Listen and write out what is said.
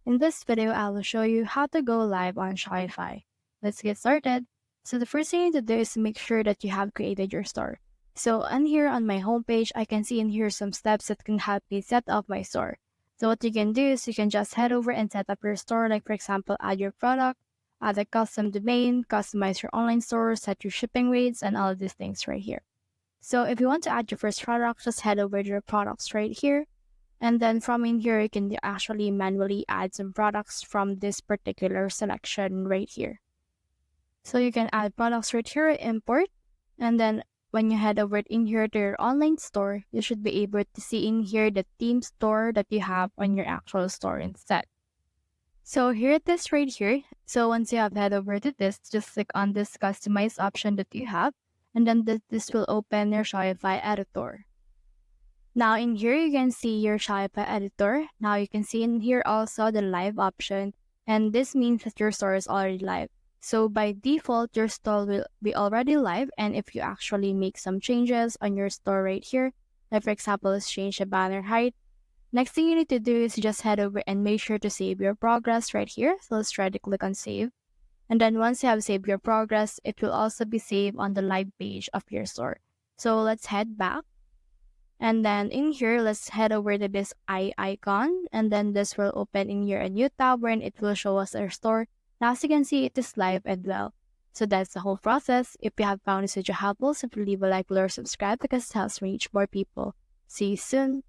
In this video, I will show you how to go live on Shopify. Let's get started. So the first thing you need to do is make sure that you have created your store. So on here on my homepage, I can see in here some steps that can help me set up my store. So what you can do is you can just head over and set up your store, like for example, add your product, add a custom domain, customize your online store, set your shipping rates, and all of these things right here. So if you want to add your first product, just head over to your products right here. And then from in here, you can actually manually add some products from this particular selection right here. So you can add products right here, import, and then when you head over in here to your online store, you should be able to see in here the theme store that you have on your actual store instead. So here it is right here. So once you have head over to this, just click on this customize option that you have, and then this will open your Shopify editor. Now in here, you can see your Shopify editor. Now you can see in here also the live option, and this means that your store is already live. So by default, your store will be already live, and if you actually make some changes on your store right here, like for example, let's change the banner height. Next thing you need to do is just head over and make sure to save your progress right here. So let's try to click on save. And then once you have saved your progress, it will also be saved on the live page of your store. So let's head back. And then in here, let's head over to this eye icon. And then this will open in here a new tab where it will show us our store. Now, as you can see, it is live and well. So that's the whole process. If you have found this video helpful, simply leave a like, below, or subscribe because it helps reach more people. See you soon.